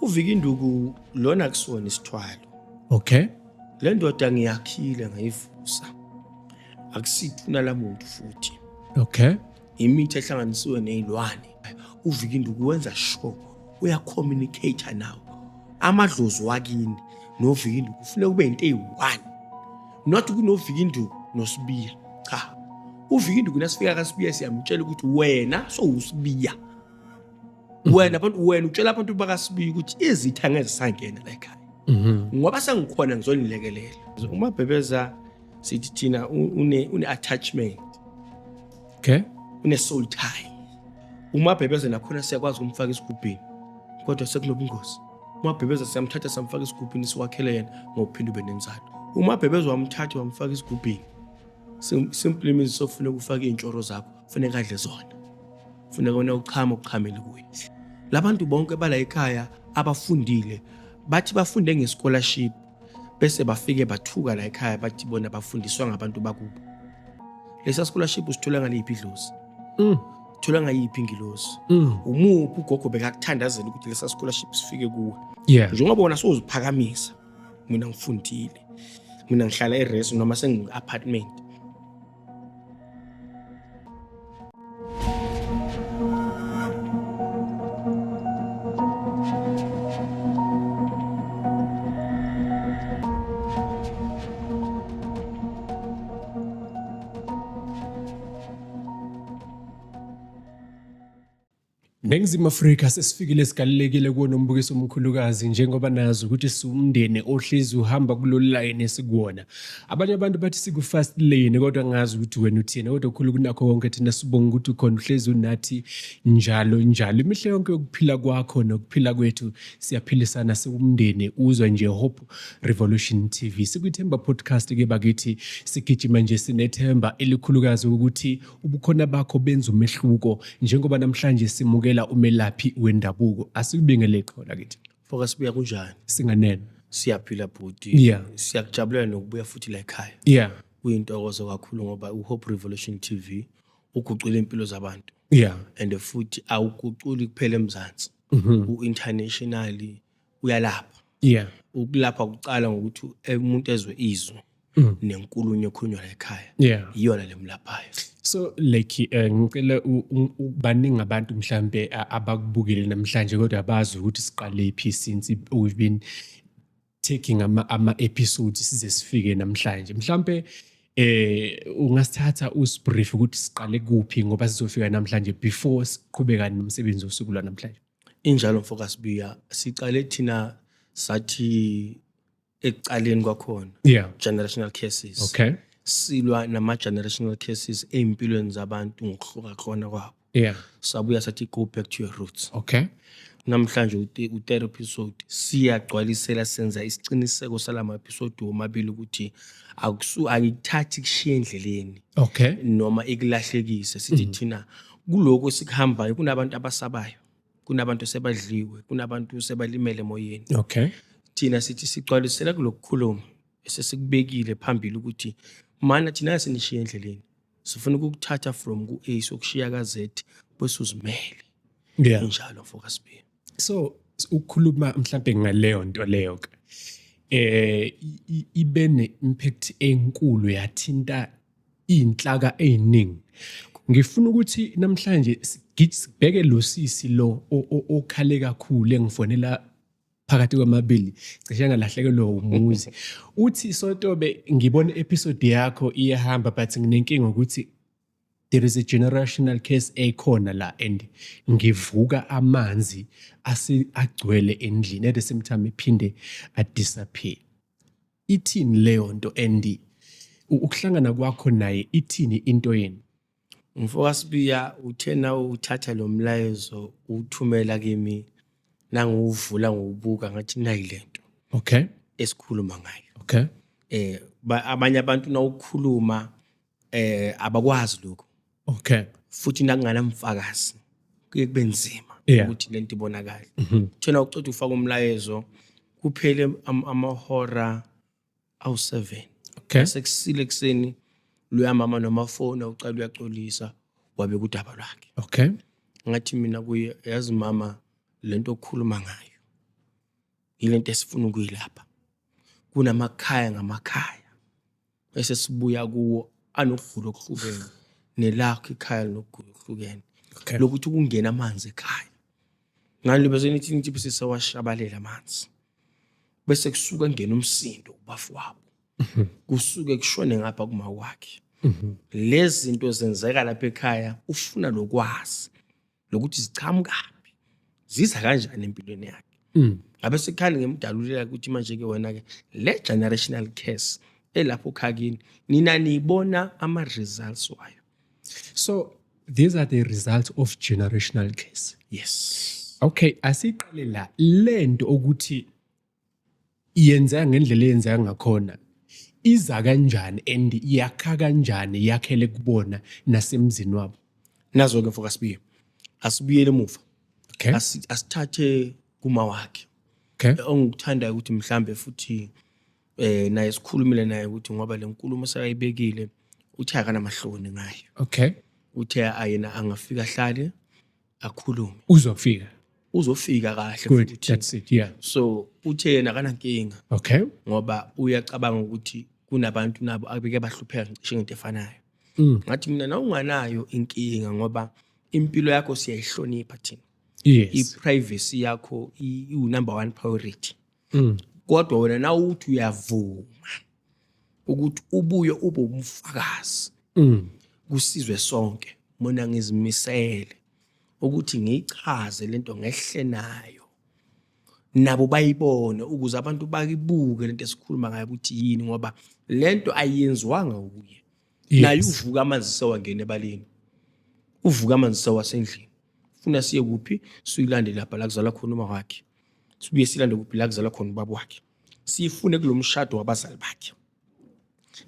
uVikinduku lona kusona isithwalo. Okay. Le ndoda ngiyakhile ngayivusa. Akusithuna lamuntu futhi. Okay. Imithi ehlanganisiwe nezilwane. uVikinduku wenza sure uyacommunicate nawo. Amadlozi wakini noVikinduku kufanele kube into eyi-1. Not kunoVikinduku noSibiya. Cha. uVikinduku nasifika kaSibiya siyamtshela ukuthi wena sowuSibiya. Wena utshela abantu bakaSibiya ukuthi izitha ngeze sangena la ekhaya. Ngoba sengikhona ngizonilekelela. uMabhebeza sithi thina une attachment. Okay. Une soul tie. uMabhebeza nakhona siyakwazi ukumfaka esigubhini. Kodwa sekunobungozi. uMabhebeza siyamthatha samfaka esigubhini siwakhele yena ngophinda ube nenzalo. uMabhebeza wamthatha wamfaka esigubhini. Simply means sofuna ukufaka intshoro zakho, kufanele adle zona. Kufanele wena uchamele kuye. Labantu bonke bala ekhaya abafundile bathi bafunde ngescholarship bese bafike bathuka la ekhaya bathi bona bafundiswa ngabantu bakubo. Lesa scholarship usithola ngaliphi idlozi? Uthola ngayiphi ingilosi? Umuphi ugogo bekakuthandazela ukuthi lesa scholarship sifike kuwe? Yeah. Njengoba wona soziphakamisa. Mina ngifundile. Mina ngihlala eRes noma sengi-apartment. Nengizima Afrika sesifikile esigalelekile kuona umbukiso omkhulukazi njengoba nazi ukuthi siwumndeni ohlezi uhamba kulolu line esikuwona. Abanye abantu bathi siku fast lane kodwa ngazi ukuthi wena uthina kodwa khulu kunakho konke thina sibonga ukuthi ukhona uhlezi unathi njalo. Imihle yonke yokuphila kwakho nokuphila kwethu siyaphilisana siwumndeni uzwa nje Hope Revolution TV. Sikuthemba podcast ke bakithi sigijima nje sinethemba elikhulukazi ukuthi ubukhona bakho benza umehluko njengoba namhlanje simukela umelaphi wendabuko. Asikubingele khona kithi. Focus buya kunjani? Singanene. Siyaphila bhuti. Yeah. Siyakujabulela nokubuya futhi la ekhaya. Yeah. Kuyintokozo kakhulu ngoba uHope Revolution TV ugucula impilo zabantu. Yeah. And futhi awuguculi kuphela eMzansi. U-internationally uyalapha. Yeah. Ukulapha kucala ngokuthi umuntu ezwe izwi nenkulumo ekhulunywa la ekhaya. Yeah. Iyona lemlaphayo. So like ngicela baningi abantu mhlambe abakubukile namhlanje kodwa abazi ukuthi siqale phi since we've been taking ama episodes size sifike namhlanje. Mhlambe ungasithatha usbrief ukuthi siqale kuphi ngoba sizofika namhlanje before siqhubeka nomsebenzi osuku la namhlanje. Injalo Focus buya siqale thina sathi ekuqaleni kwakhona. Yeah. Generational cases. Okay. Silwa nama-generational cases ey'mpilweni zabantu ngokuhluka khona kwabo. Yeah. Sabuya sathi go back to your roots. Okay. Namhlanje u-third episode siyagcwalisela senza isiciniseko salama episode omabili ukuthi ayithathi kushiya endleleni. Okay. Noma ikulahlekise sithi thina kuloko sikuhambayo kunabantu abasabayo, kunabantu sebadliwe, kunabantu sebalimele emoyeni. Okay. Thina sithi sigcwalisela kulokukhuluma esesikubekile phambili ukuthi mana thina sinishiya endleleni sifuna ukukuthatha from ku-A sokushiya ka-Z bese uzimele. Yeah. Injalo Focus buya. So ukukhuluma mhlambe ngaleyo nto leyo ibe ne-impact enkulu yathinta inhlaka eziningi. Ngifuna ukuthi namhlanje sibheke lo sisi lo okhale kakhulu engifonela phakathi kwamabili cishe ngalahlekelwa umuzi. Uthi Sotobe ngibona episode yakho iyahamba but nginenkinga ukuthi there is a generational case ekhona la and ngivuka amanzi agcwele endlini at the same time iphinde disappear. Ithini leyo nto and ukuhlangana kwakho naye ithini into yeni? Focus buya uthena uthatha lo mlayezo uthumela kimi nanguvula ngokubuka ngathi nayi lento. Okay. Esikhuluma ngayo. Okay. Abanye abantu nawukhuluma abakwazi lokho. Okay. Futhi nakungana mfakazi kuye kube nzima ukuthi lento ibonakale. Thena ucela ufaka umlayezo kuphele amahora awu7. Okay. Sekusile ekseni luyamama noma phone ucela uyaxolisa wabe kudaba lwakhe. Okay. Ngathi mina kuye yazi mama lento okukhuluma ngayo yilento esifuna ukuyilapha. Kunamakhaya ngamakhaya bese sibuya kuwo anokugula okuhlukene nelakho ikhaya linokugula okuhlukene. Okay. Lokuthi kungena amanzi ekhaya. Ngani bese nithi ngithi sisawashabalela amanzi. Bese kusuka ngena umsindo kubafowabo. Kusuke kushone ngapha kuma wakhe. Lezi zinto zenzeka lapha ekhaya ufuna lokwazi lokuthi ziqhamukaphi. Ziza kanjani empilweni yakhe. Ngabe sekhali ngemdalulela ukuthi manje ke wena ke le generational curse elapho khakini nina niyibona ama results wayo. So these are the results of generational curse. Yes. Okay, asiqale la lento ukuthi iyenza ngendlela eyenza ngakhona iza kanjani and yakha kanjani yakhele kubona nasemzini wabo. Nazo ke mfoka sibiye. Asibuyele emuva. Okay. Asithathe kuma wakhe. Okay. Ongikuthanda ukuthi mhlambe futhi naye sikhulumile naye ukuthi ngoba le nkulumo sayibekile uthi akana mahloni ngayo. Okay. Uthe ayena angafika hlale akhulume. Uzofika kahle Good, futhi. that's it, yeah. So uthe yena akana nkinga Okay. ngoba uyacabanga ukuthi kunabantu nabo abeke bahlupheka ngisho into efanayo. Ngathi mina na unganayo inkinga ngoba impilo yakho siyayihlonipha thina. Yes. I-privacy yakho number 1 priority. Kodwa wena na uthi uyavuma ukuthi ubuye ube umfakazi kusizwe sonke mina ngizimisele ukuthi ngichaze lento ngehle nayo nabo bayibone ukuze abantu bakibuke lento esikhuluma ngayo ukuthi yini ngoba lento ayenziwanga uye. Naye uvuka amanzi sewangena ebaleni. Uvuka amanzi sewasendlini. Funa siye kuphi siyilande lapha la kuzala khona uma wakhe. Sibuye silande kuphi la kuzala khona ubaba wakhe. Sifune kulomshado wabazali bakhe.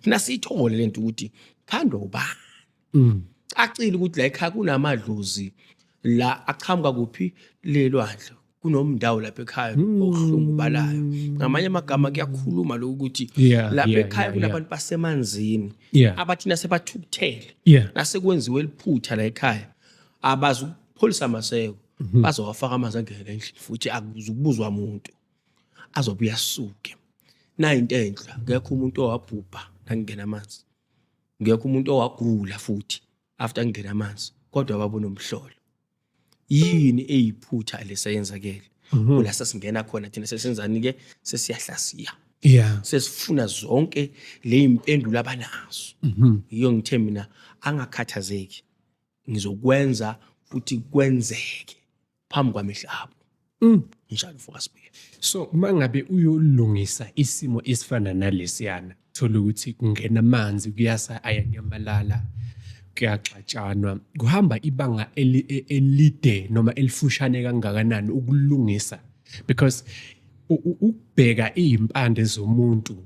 Funa sithole lento ukuthi khandwa ubani. Acile ukuthi la ekhaya kunamadlozi la aqhamuka kuphi lelwandle. Kunomndawo lapha ekhaya okuhlungubalayo. Ngamanye amagama kuyakhuluma lokuthi lapha ekhaya kunabantu basemanzini abathina sebathukuthele. Nasekwenziwe liphutha la ekhaya. Abazi ukupholisa amaseko bazowafaka amanzi angene endlini futhi akuzukubuzwa umuntu azobuya asuke. Na into enhle ngekho umuntu owabhubha nangena amanzi. Ngekho umuntu owagula futhi after ngena amanzi kodwa babona umhlolo. Yini eyiphutha lesayenzakele kula sasingena khona thina sesenzani ke sesiyahlasiya. Sesifuna zonke le impendulo abanazo. Iyo ngithe mina angakhathazeki ngizokwenza futhi kwenzeke phambi kwamehlo abo. Njalo mfoka sibuye. So mangabe uyolungisa isimo esifana nalesiyana thola ukuthi kungena amanzi kuyasa ayanyamalala kuyaxatshanwa kuhamba ibanga elide noma elifushane kangakanani ukulungisa because ukubheka izimpande zomuntu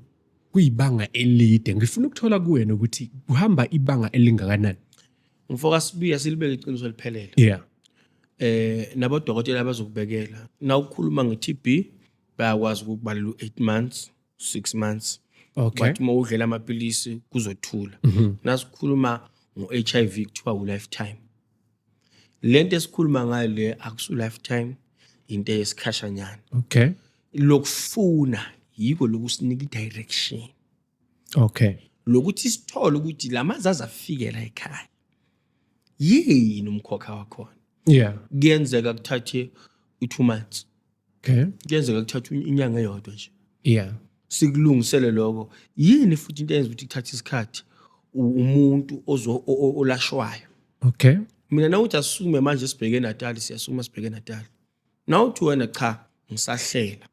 kuyibanga elide. Ngifuna ukuthola kuwena ukuthi kuhamba ibanga elingakanani. Mfoka sibuye silibeke iqiniso liphelele. Nabo dokotela bazokubekela na ukukhuluma nge-TB bayakwazi ukubalela 8 months 6 months. Okay. But uma udlela amapilisi kuzothula. Nasikhuluma ngo-HIV kuthiwa u-lifetime. Lento esikhuluma ngayo le akusu lifetime into yesikhashanyana. Okay. Lokufuna yiko lokusinika i-direction. Okay. Lokuthi sithole ukuthi lamazi azafikela ekhaya. Yini umkhokha wakho? Kuyenzeka kuthathe 2 months. Okay. Kuyenzeka kuthathe inyanga eyodwa nje. Sikulungisele lokho. Yini futhi into eyenza ukuthi kuthathe isikhathi umuntu olashwayo. Okay. Mina nawuthi asume manje sibheke eNatal siyasuma sibheke eNatal. Nawuthi wena cha ngisahlela.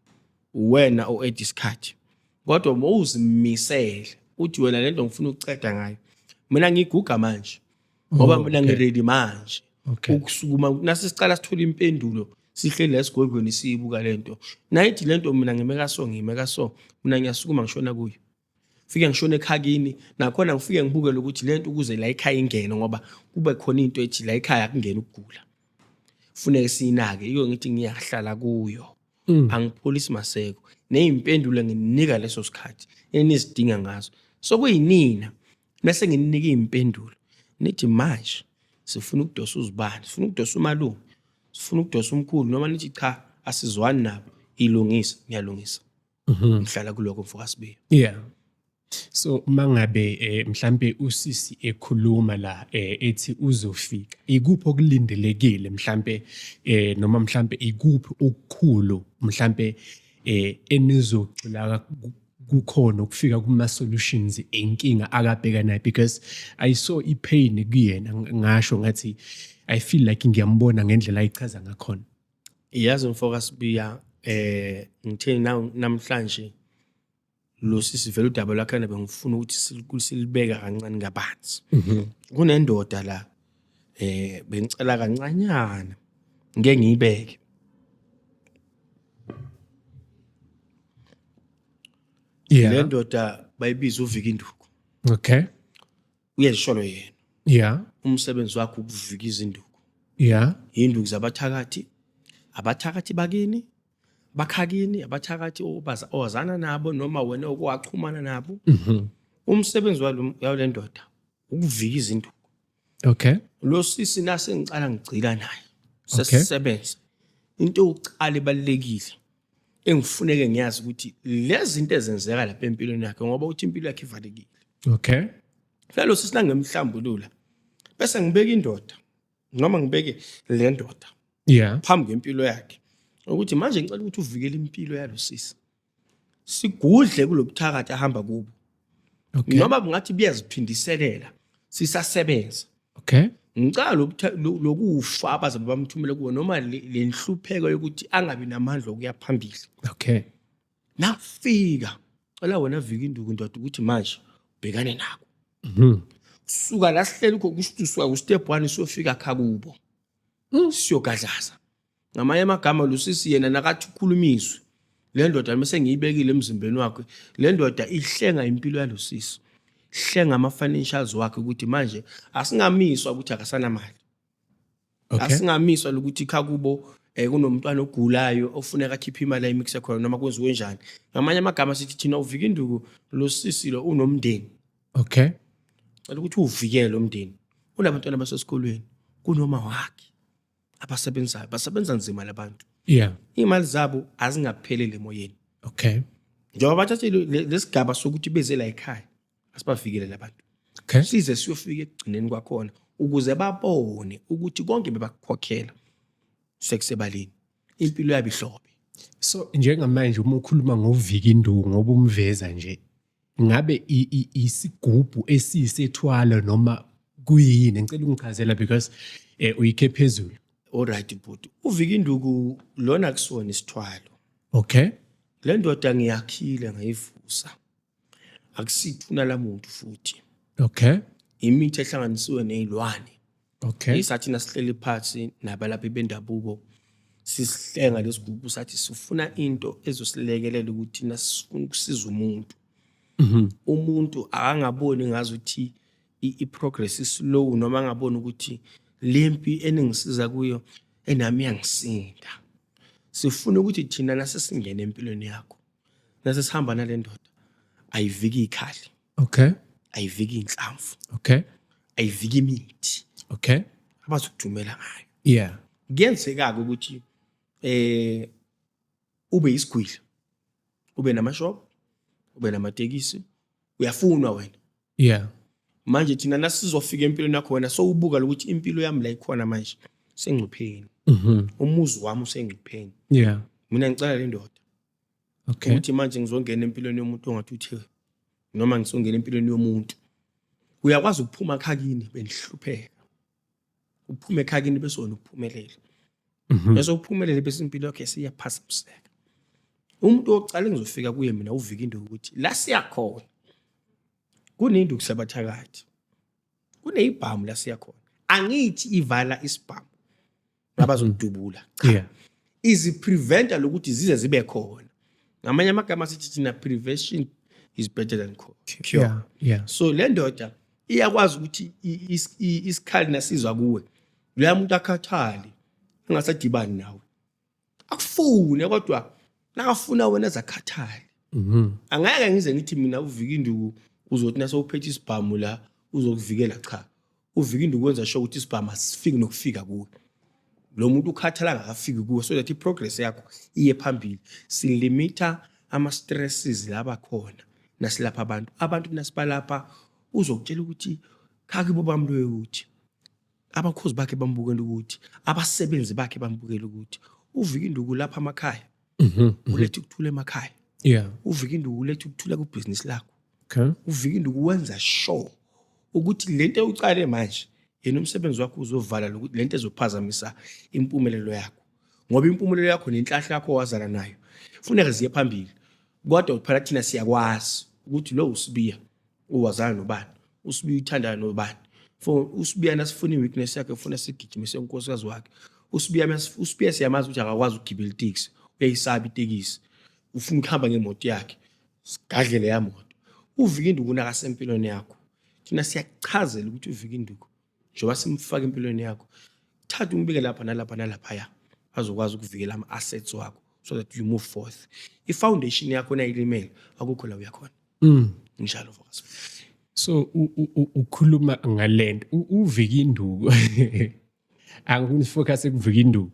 Wena oedisikhathi. Kodwa mawuzimisele uthi wena lento ngifuna ukuceda ngayo. Mina ngiguga manje. Ngoba mina ngiready manje. Ukusukuma nasisicala sithola impendulo sihleli lesigwegweni siyibuka lento. Nayithi lento mina ngimeka so mina ngiyasukuma ngishona kuyo. Fike ngishone ekhakini nakhona ngifike ngibuke ukuthi lento ukuze la ekhaya ingene ngoba kube khona into ethi la ekhaya akungena ukugula. Kufuneka sinake iyo ngithi ngiyahlala kuyo. Angipholisi maseko. Nezimpendulo nginika leso sikhathi enizidinga ngazo. So kuyinina bese nginika izimpendulo. Nithi manje sifuna ukudosa uzibani, sifuna ukudosa umalume, sifuna ukudosa umkhulu noma nithi cha asizwani nabo. ilungisa ngiyalungisa ngihlala kuloko mfokasibiya. Yeah. So mangabe mhlambe usisi ekhuluma la ethi uzofika ikuphi okulindelekile mhlambe noma mhlambe ikuphi okukhulu mhlambe enizocila kukhona ukufika kuma solutions enkinga akabheka nayo because I saw ipain kuyena ngasho ngathi I feel like ngiyambona ngendlela ayichaza ngakhona. Iyazi mfokasibiya ngithe namhlanje lo sisi vele udaba lakhe bengifuna ukuthi silibeka kancane kabanzi. Kunendoda la bengicela kancanyana ngeke ngiyibeke. Yeah. Le ndoda bayibiza uViki Induku. Okay. Uyesholo yena. Yeah. Umsebenzi wakhe ukuvika izinduku. Yeah. Induku zabathakathi. Abathakathi bakini, bakhakini, abathakathi ozana nabo noma wena okwachumana nabo. Umsebenzi wale ndoda ukuvika izinduku. Okay. Lo sisi nase ngicala ngicila naye. Sesisebenza. Into yokuqala ebalekile engifuneke ngiyazi ukuthi lezi zinto ezenzeka lapha empilweni yakhe ngoba uthi impilo yakhe ivalekile. Okay. Lo sisi nangemhlambulula. Bese ngibeka indoda noma ngibeke le ndoda. Yeah. Phambi kwempilo yakhe ukuthi manje ngicela ukuthi uvikele impilo yalosisi sigudle kulobuthakathi ahamba kubo. Okay. Noma kungathi biyaziphindiselela sisasebenza. Okay. Ngicela lokufa abaze bamthumele kuwo noma le nhlupheko yokuthi angabi namandla okuya phambili. Okay. Nafika cela wena Viki Induku ndoda ukuthi manje ubhekane nako. Suka la sihleli ukho kusuka ku step 1 siyofika khakubo. Siyogadlaza. Ngamanye amagama lusisi yena nakathi ukhulumiswe. Le ndoda mase ngiyibekile emzimbeni wakhe. Le ndoda ihlenga impilo yalosisi. Hlenga ama financials wakhe ukuthi manje asingamiswa ukuthi akasana mali. Okay. Asingamiswa ukuthi khakubo kunomntwana ogulayo ofuneka akhiphe imali ayimixe khona noma kwenziwe njani. Ngamanye amagama sithi thina uViki Induku losisi lo unomndeni. Okay. Cela ukuthi uvikele umndeni. Unabantwana basesikolweni kunoma wakhe. Abasebenzayo basebenza nzima labantu. Yeah. Imali zabo azingaphelele emoyeni. Okay. Njengoba bathathe lesigaba sokuthi beze la ekhaya asibavikele labantu. Okay. Size siyofika ekugcineni kwakhona ukuze babone ukuthi konke bebakukhokhela sekusebalini impilo yabo ihlobe. So njengamanje uma ukhuluma ngoViki Induku ngoba umveza nje ngabe isigubhu esisethwala noma kuyini ngicela ungichazela because uyikhe phezulu. Alright but uViki Induku lona kusona isithwalo. Okay. Le ndoda ngiyakhile ngayivusa. Akusithuna lamuntu futhi. Okay. Imithi ehlanganisiwe nezilwane. Okay. Isathi nasihleli phansi nabalaphi bendabuko sisihlenga lesigubhu sathi sifuna into ezosilekelela ukuthi nasifuna ukusiza umuntu. Umuntu akangaboni ngazi ukuthi iprogress is slow noma angaboni ukuthi lempi eningisiza kuyo enami yangisinda. Sifuna ukuthi thina nasesingena empilweni yakho. Nasesihamba nale ndoda ayiviki ikhali. Okay. Ayiviki inhlamvu. Okay. Ayiviki imithi. Okay. Abazokudumela ngayo. Yeah. Kuyenzeka ukuthi ube isigwili. Ube namashop, ube namatekisi, uyafunwa wena. Yeah. Manje thina nasizofika empilweni yakho wena so ubuka ukuthi impilo yami la ikhona manje sengcipheni. Umuzi wami usengcipheni. Yeah. Mina ngicela le ndoda. Okay. Ukuthi manje ngizongena empilweni yomuntu ongathi uthe noma ngizongena empilweni yomuntu. Uyakwazi ukuphuma ekhakini benihlupheka. Uphume ekhakini bese wona uphumelela. Bese uphumelele bese impilo yakhe siyaphazamiseka. Umuntu ocala engizofika kuye mina uViki Induku ukuthi la siyakhona. Kunenduku sabathakathi. Kuneyibhamu la siyakhona. Angithi ivala isibhamu. Abazodubula. Yeah. Izi preventer lokuthi zize zibe khona. Ngamanye amagama sithi thina prevention is better than cure. Yeah. Yeah. So le ndoda iyakwazi ukuthi isikhali nasizwa kuwe. Lo muntu akhathali engasadibani nawe. Akufune kodwa nakafuna wena zakhathali. Angeke ngize ngithi mina uViki Induku uzothi nasewuphethe isibhamu la uzokuvikela cha. uViki Induku wenza sure ukuthi isibhamu asifiki nokufika kuwe. lo muntu ukhathala ngafiki kuwe so that iprogress yakho iye phambili. Silimita ama-stresses laba khona nasilapha abantu nasibalapha uzokutshela ukuthi khakibo bamloye ukuthi abakhozi bakhe bambukela ukuthi abasebenzi bakhe bambukela ukuthi uVikinduku lapha emakhaya ulethe ukuthula emakhaya. Yeah. uVikinduku ulethe ukuthula kubhizinisi lakho. Okay. uVikinduku wenza sure ukuthi lento ucale manje yena umsebenzi wakho uzovala lokuthi lento ezophazamisa impumelelo yakho, ngoba impumelelo yakho nenhlahla yakho wazala nayo kufuneka ziye phambili. Kodwa phela thina siyakwazi ukuthi lo uSibiya uwazana nobani, uSibiya uthandana nobani. For uSibiya nasifuna iweakness yakhe ufuna sigijimise unkosikazi wakhe. uSibiya siyamazi ukuthi akakwazi ukugibela itekisi, uyayisaba itekisi, ufuna ukuhamba ngemoto yakhe, sigadle leya moto. uVikinduku nakasempilweni yakho, thina siyakuchazela ukuthi uVikinduku njengoba simfaka empilweni yakho, thatha umbike lapha nalapha nalaphaya azokwazi ukuvikela ama-assets wakho so that you move forth. I-foundation yakho nayilimele akukho la uyakhona. Njalo focus. So ukhuluma ngalento uVikinduku angifuni focus kuVikinduku.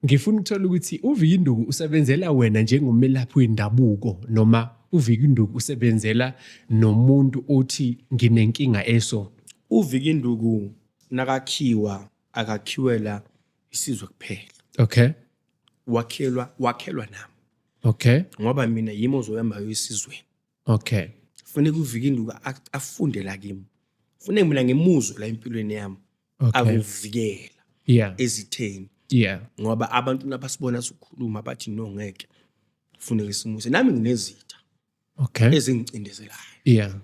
Ngifuna ukuthola ukuthi uVikinduku usebenzela wena njengomelaphi wendabuko noma uVikinduku usebenzela nomuntu othi nginenkinga eso. uVikinduku nakakhiwa akakhiwela isizwe kuphela. Okay. wakhelwa nami. Okay. Ngoba mina yimi ozohamba esizweni. Okay. Kufanele uVikinduku afunde la kimi. Kufanele mina ngimuzwe la empilweni yami. Okay. Akuvikela. Yeah. Ezitheni. Yeah. Ngoba abantu nabasibona sikhuluma bathi no ngeke. Kufanele simuse. Nami nginezitha. Okay. Ezingicindezelayo. Yeah.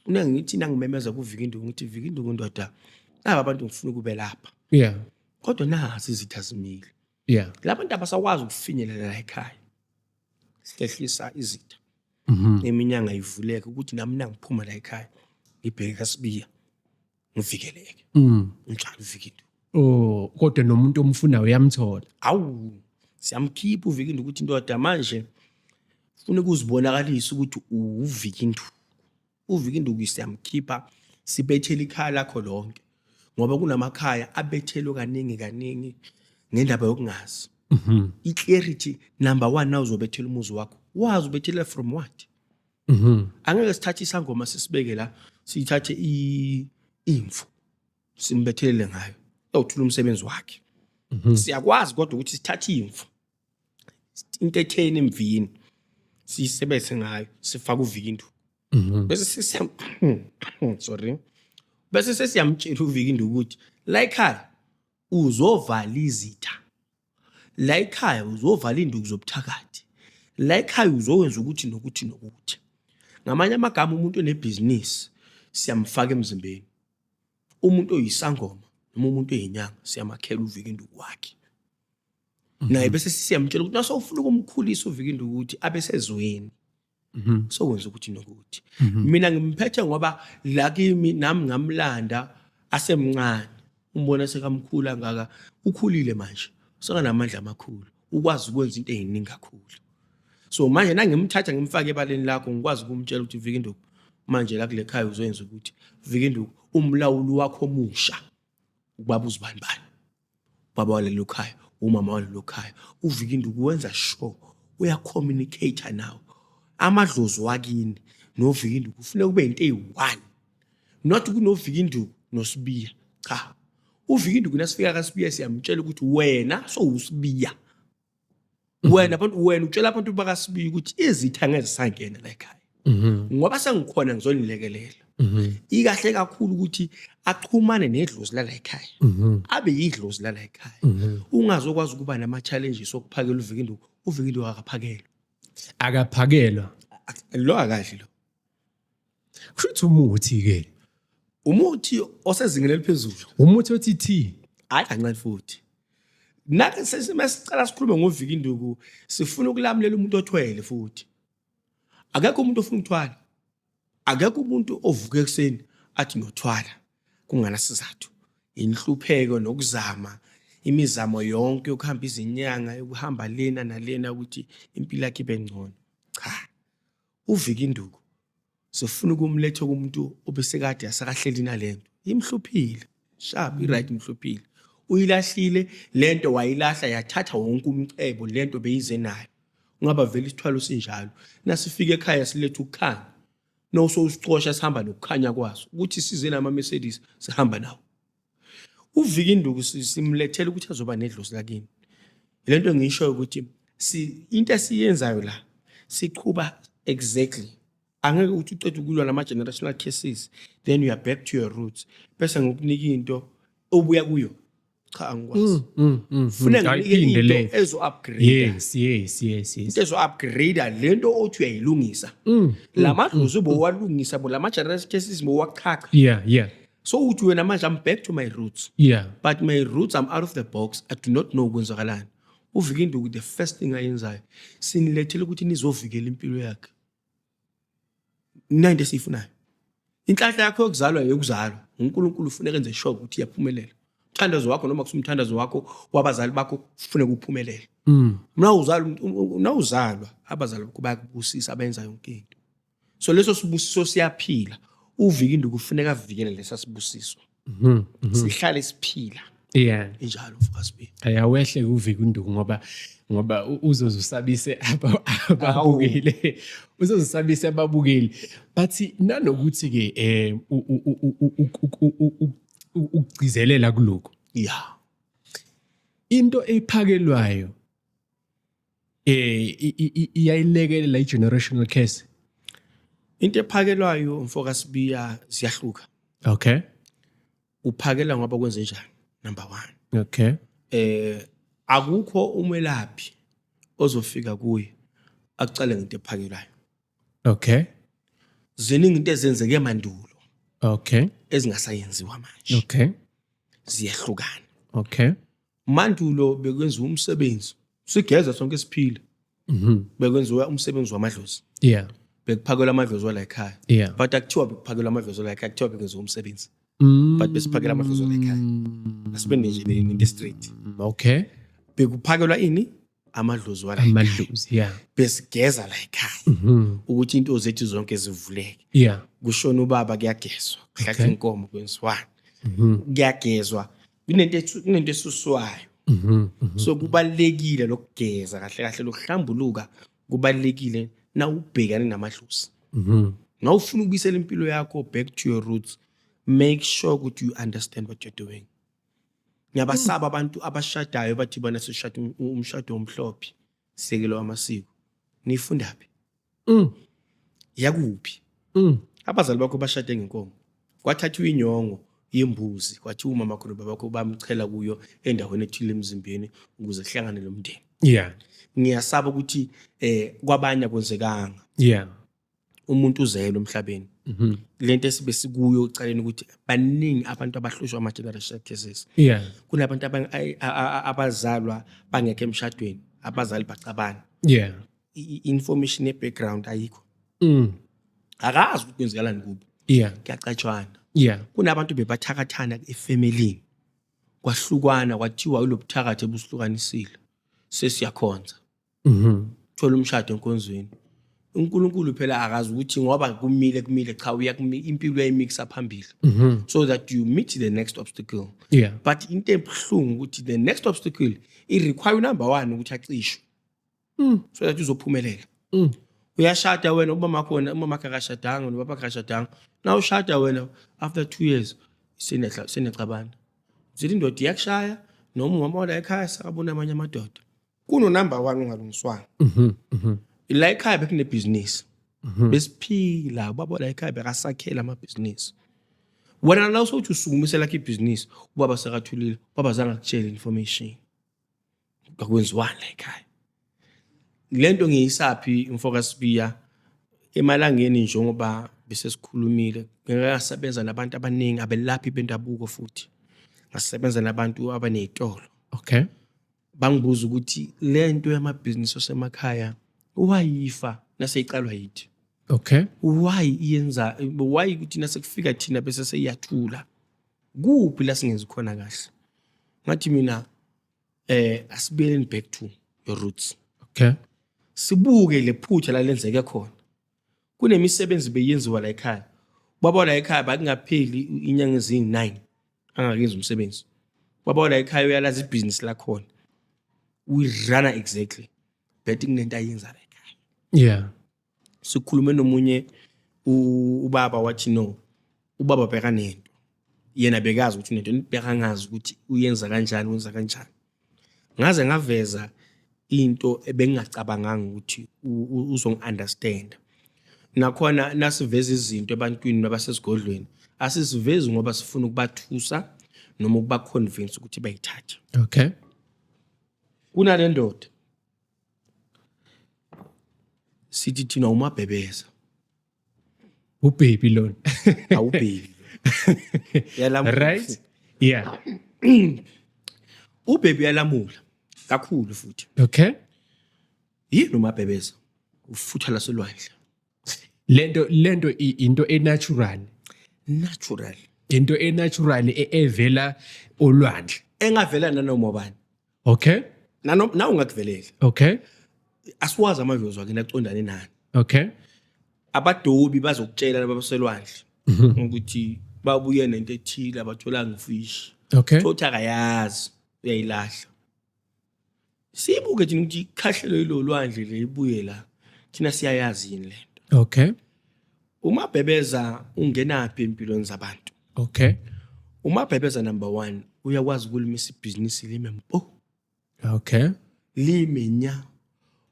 Una ngithi nangimemeza kuVikinduku ngithi Vikinduku ndoda laba abantu ngifuna kube lapha. Yeah. Kodwa nazi izitha zimile. Yeah. Labantu abasakwazi ukufinyelela la ekhaya. Sihlehlisa izitha. Eminyanga ivuleka ukuthi nami nangiphuma la ekhaya ngibheke kaSibiya ngivikeleke. Njalo uVikinduku. Oh, kodwa nomuntu omfunayo uyamthola. Awu, siyamkhipha uVikinduku ukuthi indoda manje ufuna ukuzibonakalisa ukuthi uVikinduku. uVikinduku siyamkhipha sibethela ikhaya lakho lonke. Ngoba kunamakhaya abethelwe kaningi ngendaba yokungazi. I-clarity number 1 na uzobethela umuzi wakho. Wazi ubethela from what? Angeke sithathe isangoma sisibeke la, sithathe imfu simbethelele ngayo. Awuthula umsebenzi wakhe. Siyakwazi kodwa ukuthi sithathe imfu. Into etheni emvini sisebenzise ngayo sifaka uVikinduku. Bese Bese sesiyamtshela uVikinduku ukuthi la ekhaya uzovala izitha. La ekhaya uzovala induku zobuthakathi. La ekhaya uzowenza ukuthi nokuthi. Ngamanye amagama umuntu onebhizinisi siyamfaka emzimbeni. Umuntu oyisangoma noma umuntu oyinyanga siyamakhela uVikinduku wakhe. Naye bese siyamtshela ukuthi nasofuna ukumkhulisa uVikinduku ukuthi abesezweni. So wenza ukuthi nokuthi. Mina ngimphethe ngoba la kimi nami ngamlanda asemncane. Umbona sekamkhulu ngaka ukhulile manje. Sekanamandla amakhulu. Ukwazi ukwenza into eziningi kakhulu. So manje nangimthatha ngimfaka ebaleni lakho ngikwazi ukumtshela ukuthi Vikinduku manje la kule khaya uzoyenza ukuthi Vikinduku umlawuli wakho omusha. Ubaba uzibani. Baba walelo khaya, umama walelo khaya. uVikinduku wenza sure uya communicate nawo. Amadlozi wakini noVikinduku kufanele kube into eyi1. Not kunoVikinduku noSibiya. Cha. uVikinduku nasifika kaSibiya siyamtshela ukuthi wena so uSibiya. Wena utshela abantu bakaSibiya ukuthi izitha ngeze sangena la ekhaya. Ngoba sengikhona ngizonilekelela. Ikahle kakhulu ukuthi aqhumane nedlozi la ekhaya. Abe yidlozi la ekhaya. Ungazokwazi ukuba nama challenges okuphakela uVikinduku. uVikinduku akaphakelwa. Akaphakelwa. Lo akahle lo. Kusho umuthi ke. Umuthi osezingeni eliphezulu. Umuthi othi T. Hayi kancane futhi. Nake sesimesicela sikhulume ngoVikinduku sifuna ukulamulela umuntu othwele futhi. Akekho umuntu ofuna ukuthwala. Akekho umuntu ovuka ekseni athi ngothwala kungana sizathu. Inhlupheko nokuzama imizamo yonke yokuhamba izinyanga yokuhamba lena nalena ukuthi impilo yakhe ibe ngcono. Cha. uVikinduku sifuna ukumletha kumuntu obesekade asakahleli nalento. Imhluphile. Sharp right imhluphile. uyilahlile lento wayilahla yathatha wonke umcebo lento beyize nayo ungaba vele isithwalo sinjalo nasifike ekhaya silethe ukukhanya no so usicosha sihamba nokukhanya kwaso ukuthi size nama Mercedes sihamba nawo uvika induku simlethela ukuthi azoba nedlozi lakini lento ngisho ukuthi into esiyenzayo la siqhuba exactly angeke uthi uqeda ukulwa nama generational cases then you are back to your roots bese ngokunika into obuya kuyo cha angikwazi kufuneka nginikele into ezo upgrade yes into ezo upgrade lento othi uyayilungisa lamadlozi obowalungisa bo lama generational cases bowaqhaqa yeah so uthi wena manje I'm back to my roots but my roots I'm out of the box I do not know kwenzakalani uvika induku the first thing ayenzayo sinilethele ukuthi nizovikela impilo yakhe ninto esifunayo inhlanhla yakho yokuzalwa yokuzalwa uNkulunkulu ufuneka enze sure ukuthi iyaphumelela umthandazo wakho noma kusumthandazo wakho wabazali bakho kufuneka uphumelele na uzalwa abazali bakho bayakubusisa abenza yonke into so leso sibusiso siyaphila uvika induku kufuneka avikele lesasibusiso sihlale siphila injalo mfokasibi ayawehle uvika induku ngoba uzozusabise ababukeli uzozusabise ababukeli bathi nanokuthi ke ukugcizelela kuloko into ephakelwayo iyayilekelela i-generational case into ephakelwayo mfokasibiya siyahluka okay uphakela ngoba kwenze njani number 1 okay akukho umelaphi ozofika kuye akucale ngento ephakelwayo okay ziningi into ezenzeke emandulo okay ezingasayenziwa manje okay ziyahlukana okay mandulo bekwenziwa umsebenzi sigeza sonke siphila bekwenziwa umsebenzi wamadlozi bekuphakelwa amadlozi wala ekhaya but akuthiwa bekuphakelwa amadlozi wala ekhaya kuthiwa bekwenziwa umsebenzi but besiphakela amadlozi wala ekhaya asibende nje in the street okay bekuphakelwa ini amadlozi wala amadlozi besigeza la ekhaya ukuthi into zethu zonke zivuleke kushona ubaba kuyagezwa kuhlathwa inkomo kwenziwana kuyagezwa kunento esuswayo so kubalekile lokugeza kahle kahle lokuhlambuluka kubalekile na ubhekane namadlozi na ufuna ukubisela impilo yakho back to your roots make sure ukuthi you understand what you're doing ngiyabasaba abantu abashadayo bathi bona sishada umshado omhlophe sekelo amasiko nifundaphi yakuphi abazali bakho bashade ngenkomo kwathathwa inyongo yembuzi kwathi umama khona babakho bamchela kuyo endaweni ethile emzimbeni ukuze sihlangane nomndeni ngiyasaba ukuthi kwabanye kwenzekanga umuntu uzelo emhlabeni lento esibe sikuyo ucaleni ukuthi baningi abantu abahlushwa ama generational cases kunabantu abazalwa bangekho emshadweni abazali bacabana information ye background ayikho akazi ukuthi kwenzakalani kubo kuyacatshwana kunabantu bebathakathana efamily kwahlukwana kwathiwa ulobuthakathe busihlukanisile sesiyakhonza thola umshado enkonzweni uNkulunkulu phela akazi ukuthi ngoba kumile cha uya impilo yayimikisa phambili so that you meet the next obstacle but into ebhlungu ukuthi the next obstacle I require number 1 ukuthi acishwe so that uzophumelela uyashada wena ubaba khona umama akashadanga nobaba akashadanga na ushada wena after 2 years senecabana zithi indoda iyakushaya noma umama wala ekhaya sakabona amanye amadoda kuno number 1 ungalungiswanga la ekhaya bekune business besiphila ubaba la ekhaya bekasakhela ama business wena la usothi usukumisela ki business ubaba sakathulile ubaba zanga kutshela information akwenziwani la ekhaya lento ngiyisaphi umfokasibiya emalangeni njengoba bese sikhulumile ngikasebenza nabantu abaningi abelaphi bendabuko futhi ngasebenza nabantu abanezitolo okay bangibuza ukuthi lento yamabhizinisi osemakhaya wayifa naseyiqalwa yithi okay why iyenza why ukuthi nasekufika thina bese seyiyathula kuphi la singenzi khona kahle ngathi mina asibeleni back to your roots okay sibuke lephutha la lenzeke khona kunemisebenzi beyenziwa la ekhaya baba la ekhaya bakungapheli inyanga ezini9 angakenza umsebenzi wabona ekhaya uyalazi ibhizinisi lakhona uyirana exactly bethi kunento ayenza la ekhaya. Yeah. Sikhulume nomunye ubaba wathi no, ubaba bheka nento yena bekazi ukuthi nento bheka ngazi ukuthi uyenza kanjani wenza kanjani. Ngaze ngaveza into ebengingacabanganga ukuthi uzongi-understand. Nakhona nasiveza izinto ebantwini abasesigodlweni asisivezi ngoba sifuna ukubathusa noma ukuba-convince ukuthi bayithathe. Okay. Kunale ndoda sithi thina uMabhebeza. Ubaby lona. Awubheki. Yalamula. Right? Yeah. Ubaby yalamula kakhulu futhi. Okay. Yini uMabhebeza? Ufutha laselwandle. Lento into natural. Natural. Into natural evela olwandle. Engavela nanoma ubani. Okay? Na ungakuvelela. Okay? Asiwazi amaviews wakhe naqondane nani. Okay? Abadobi bazokutshela labaselwandle ukuthi babuye nento ethile abathola ngefish. Okay? Thothi akayazi uyayilahla. Sibuke thina ukuthi ikhahlelo yilo lwandle leyibuye la. Thina siyayazi yini lento. Okay? uMabhebeza ungenaphi empilweni zabantu. Okay? uMabhebeza number 1 uyakwazi ukulimisa ibhizinisi lime mpo. Okay? Lime nya.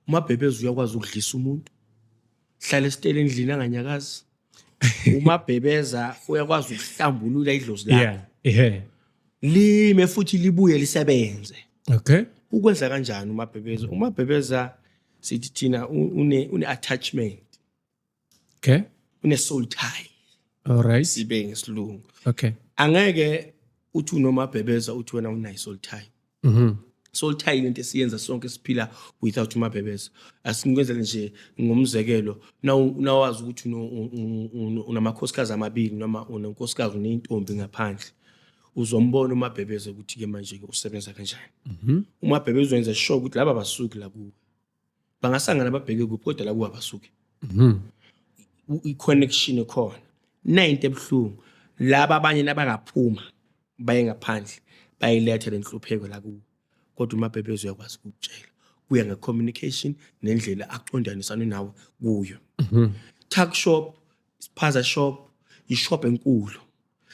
uMabhebeza uyakwazi ukudlisa umuntu. Hlala esitele endlini anganyakazi. uMabhebeza uyakwazi ukuhlambulula idlozi lakhe. Yeah. Yeah. Lime futhi libuye lisebenze. Okay? Ukwenza kanjani uMabhebeza? uMabhebeza sithi thina une attachment. Okay? Une soul tie. All right. Sibe ngesilungu. Okay. Angeke uthi unoMabhebeza uthi wena unayo soul tie. Soul tie into esiyenza sonke siphila without uMabhebeza. Asikwenzele nje ngomzekelo nawazi ukuthi unamakhosikazi amabili noma unenkosikazi unentombi ngaphandle. Uzombona uMabhebeza ukuthi ke manje ke usebenza kanjani. uMabhebeza wenza sure ukuthi laba basuki la kuwe. Bangasangana babheke kuphi kodwa la kuwe abasuki. I-connection ekhona. Nayinto ebuhlungu laba abanye nabangaphuma baye ngaphandle bayilethe lenhlupheko la kuwe. Kodwa uMabhebeza uyakwazi ukutshela. Kuya nge-communication nendlela aqondanisana nawe kuyo. Tuck shop, spaza shop, ishop enkulu.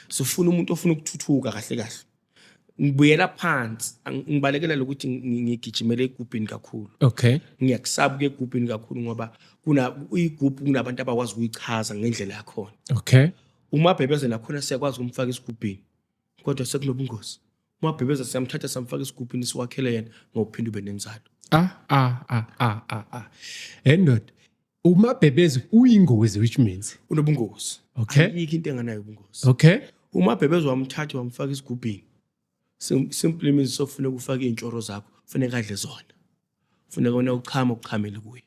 Sifuna umuntu ofuna ukuthuthuka kahle kahle. Ngibuyela phansi, ngibalekela ukuthi ngigijimele egubhini kakhulu. Okay? Ngiyakusaba ke egubhini kakhulu ngoba igubhu kunabantu abakwazi ukuyichaza ngendlela yakhona. Okay? uMabhebeza nakhona siyakwazi ukumfaka isigubhini. Kodwa sekunobungozi. uMabhebeza siyamthatha samfaka isigubhini siwakhele yena ngophinda ube nenzalo. Endod. uMabhebeza uyingozi, which means Unobungozi. Okay. Ayikho into enganayo ubungozi. okay? uMabhebeza wamthatha wamfaka isigubhini. Simply means sofuna ukufaka izintshoro zakho, kufanele adle zona. Kufanele wena uchamele kuye.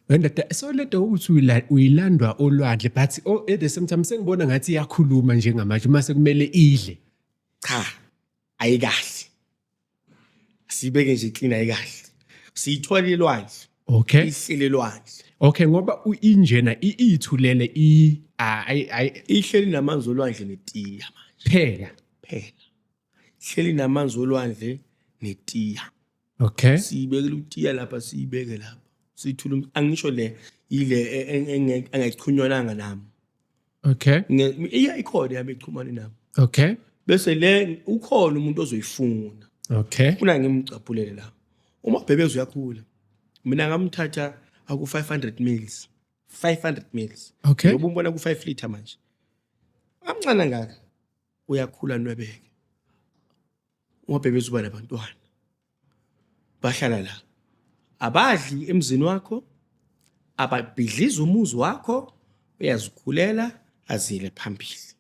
Endod, so lento ukuthi uyilandwa olwandle but at the same time sengibona ngathi iyakhuluma njengamanje mase kumele idle. Cha, ayikahle. Sibeke nje clean ayikahle. Siyithola ilwandle. Okay? Ihlele lwandle. Okay, ngoba injena ithulele Ihleli namanzi olwandle netiya manje. phela. Ihleli namanzi olwandle netiya. Okay? Siyibekela utiya lapha siyibeke lapha. Sithula angisho le ile engayichunywananga nami. Okay? Ikhona yami echumane nami. Okay? Bese le ukhona umuntu ozoyifuna. Okay? Funa ngimcaphulele la. uMabhebeza uyakhula. Mina ngamthatha aku 500 mils. 500 mils. Okay? Ngoba umbona ku 5 liter manje. Amncane ngaka. Uyakhula nwebeke. uMabhebeza uba nabantwana. Bahlala la. Abadli emzini wakho, ababhidliza umuzi wakho, uyazikhulela azile phambili.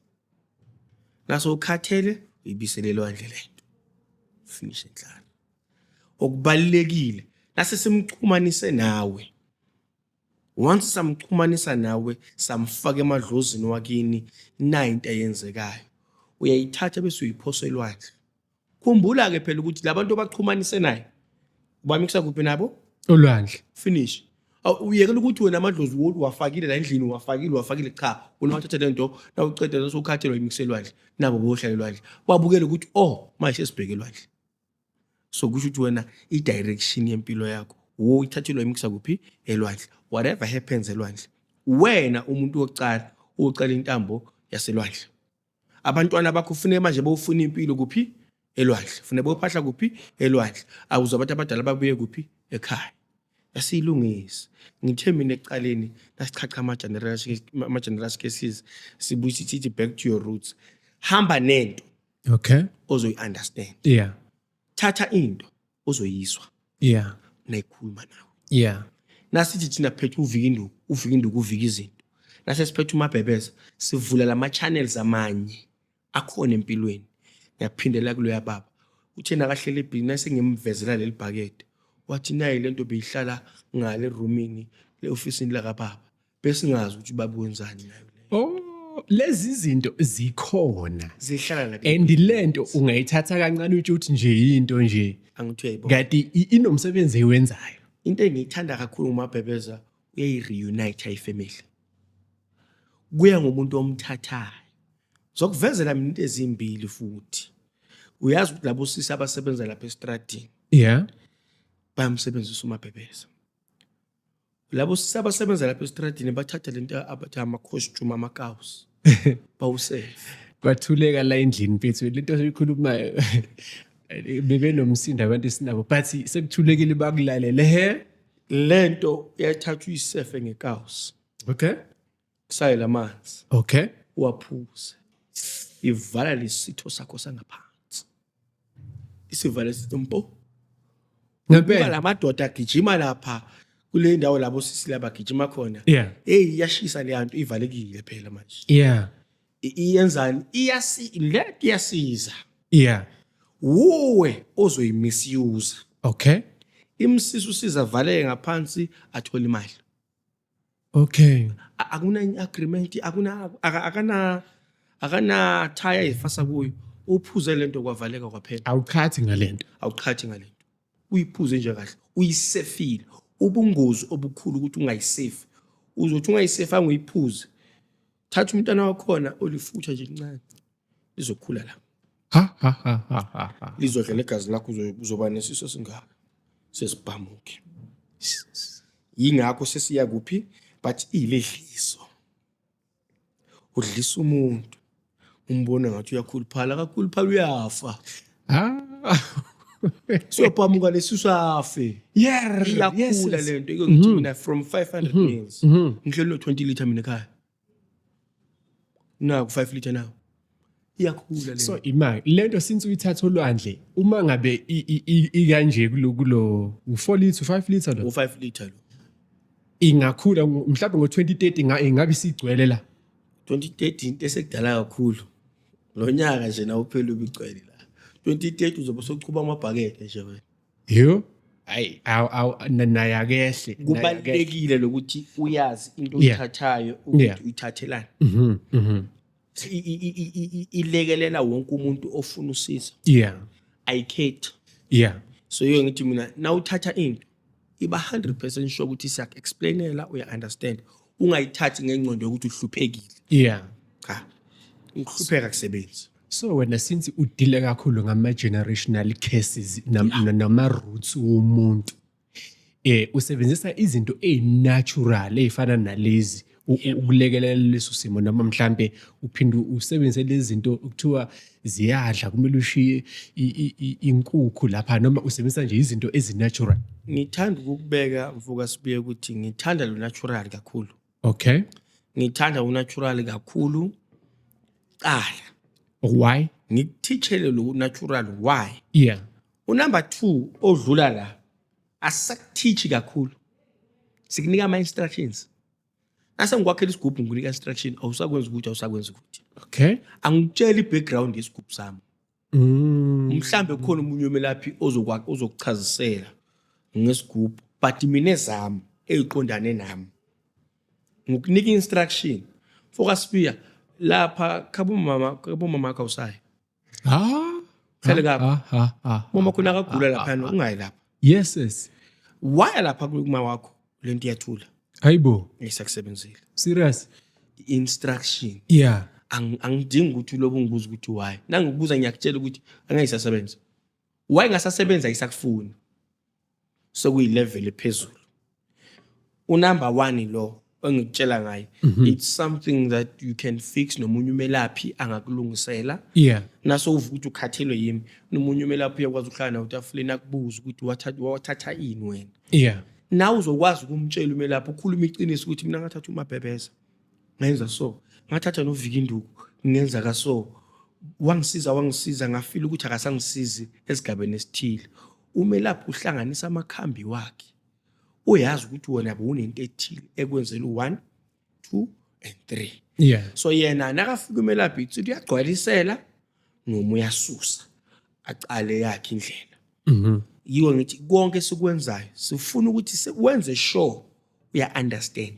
Naso ukhathele uyibisele lwandle lento. Finish enhlala. Okubalekile nase simxhumanise nawe. Once samxhumanisa nawe samfaka emadlozini wakini na into eyenzekayo. Uyayithatha bese uyiphosa elwandle. Khumbula ke phela ukuthi labantu abaxhumanise naye ubamikisa kuphi nabo? Olwandle. Finish. Uyekela ukuthi wena amadlozi wothi wafakile la endlini wafakile cha. Una uthatha lento na ucede bese ukhathelwa imikselwandle nabo bohlala elwandle. Babukele ukuthi manje sesibheke elwandle. So kusho ukuthi wena i-direction yempilo yakho ithathelwa imikisa kuphi elwandle. Whatever happens elwandle, wena umuntu wokucala uqala intambo yaselwandle. Abantwana bakho kufanele manje bawufuna impilo kuphi elwandle. Kufanele bophahla kuphi elwandle. Awuze abantu abadala babuye kuphi ekhaya. Yasiyilungisa. Ngithe mina ekuqaleni nasichacha ama-general cases sibuye sithi back to your roots. Hamba nento Okay. ozoyi-understand. Yeah. Thatha into ozoyiswa Yeah. nayikhuluma nawe. Yeah. Nasithi thina phethe uvika induku uvika izinto. Nasesiphethe umabhebeza sivula lama-channels amanye akhona empilweni. Ngiyaphindela kuloya baba. Uthena kahlele ibhizinisi ngimvezela leli bhakede. Wathi nayi lento beyihlala ngale roomini le ofisini la kababa. Bese ngazi ukuthi baba wenzani nayo. Lezi zinto zikhona. Zihlala la. And lento ungayithatha kancane ukuthi nje into nje. Angithi uyayibona. Kanti inomsebenzi ewenzayo. Into engiyithanda kakhulu ngumabhebeza uyayi-reunite ifamily. Kuya ngomuntu omthathayo. Zokuvezela mina into ezimbili futhi. Uyazi ukuthi labo sisi abasebenza lapha estradini Yeah. bayamsebenzisa umabhebeza. Labo sisi abasebenza lapha estradini bathatha lento abathi ama-costume amakawusi. Bawuseve. Kwathuleka la endlini mfethu lento esikhulumayo. Bebe nomsindo abantu esinabo but sekuthulekile bakulalele he. Lento iyathathwa uyisefe ngekawusi. Okay. Kusaye lamanzi. Okay. Uwaphuze. Ivala lesitho sakho sangaphansi. Isivala sitompo. Ngempela lamadoda agijima lapha kule ndawo labo sisi laba gijima khona. Yeah. Iyashisa le nto ivalekile phela manje. Yeah. Iyenzani? Iyasiza. Yeah. Uwe ozoyimisuse. Okay. Imsisi usiza valeke ngaphansi athola imali. Okay. Akuna agreement, akana thaya ifasa kuyo. Uphuze lento kwavaleka kwaphela. Awukhathi ngalento. Awuqhathi ngalento. Uyiphuze nje kahle. Uyisefile. Ubungozi obukhulu ukuthi ungayisefi. Uzothi ungayisefa nguyiphuze. Thatha umntana wakhona olifutha nje incane. Lizokhula la. Ha. Lizodlela igazi lakho uzoba nesiso singaka. Sesibhamuke. Yingakho sesiya kuphi? But iledliso. Udlisa umuntu. Umbona ngathi uyakhuluphala, akakhuluphala uyafa. Siyophamuka lesiso afe. Yeah. Iyakhula lento ngithi mina from 500 mils. Ngihleli no 20 liter mina ekhaya. Naku 5 liter now. Iyakhula lento. So imali lento since uyithatha olwandle uma ngabe ikanje kulo u4 liter u5 liter lo u5 liter lo. Ingakhula mhlawumbe ngo2030 ingabe sigcwele la 2030 into esekudala kakhulu. Lo nyaka nje na uphela ubigcwele la. 2030 uzobe sokuchuba amabhakede nje wena. Yo. Hayi naya kehle. Kubalekile lokuthi uyazi into oyithathayo ukuthi uyithathelani. Ilekelela wonke umuntu ofuna usiza. Yeah. Ayikhethi. Yeah. So yho ngithi mina na uthatha into iba 100% sure ukuthi siya explainela uya understand. Ungayithathi ngengcondo ukuthi uhluphekile. Yeah. Cha. Ukuhlupheka kusebenza. So wena since udile kakhulu ngama generational cases nama roots womuntu usebenzisa izinto ezinatural ezifana nalezi ukulekelela leso simo noma mhlambe uphinde usebenzise lezi zinto ukuthiwa ziyadla kumele ushiye inkukhu lapha noma usebenzisa nje izinto ezinatural. Ngithanda ukubeka mvuka sibuye ukuthi ngithanda lo natural kakhulu. Okay. Ngithanda unatural kakhulu. Qala. Why? Ngikuteachele lo natural why. Yeah. Number 2 odlula la asakuteach kakhulu. Sikunika ama instructions. Ase ngikwakhela isigubhu ngikunika instruction awusakwenza ukuthi. Okay. Angitshela ibackground yesigubhu sami. Mhlambe khona umunye omelaphi ozokuchazisela ngesigubhu but mina ezami eziqondane nami. Ngikunika instruction. Focus pia lapha khabo mama ka usayi. Phela kapha. Mama khona akagula lapha ungayi lapha. Yes. Why lapha kuma wakho? lento iyathula Hayibo. ngisakusebenzile Serious? instruction Yeah. angidingi ukuthi ulobu ngibuza ukuthi why nangikubuza ngiyakutshela ukuthi angayisasebenza why ngasasebenza isakufuni sokuyi level ephezulu unumber 1 lo engikutshela ngayo it's something that you can fix nomunye umelaphi angakulungisela Yeah. naso uvuka ukuthi ukhathelwe yimi nomunye umelaphi uyakwazi ukuhlala nawe utafuleni akubuza ukuthi wathatha ini wena Yeah. nawe uzokwazi ukumtshela umelaphi ukhuluma iqiniso ukuthi mina ngathatha uMabhebheza ngenza so ngathatha noViki Nduku ngenza ka so wangisiza ngafila ukuthi akasangisizi esigabeni esithile umelaphi uhlanganisa amakhambi wakhe uyazi ukuthi wona unento ethile ekwenzela u1 2 and 3 Yeah. so yena nakafika umelaphi ithi uyagcwalisela noma uyasusa aqale yakhe indlela yiwo ngithi konke sikwenzayo sifuna ukuthi wenze sure uya understand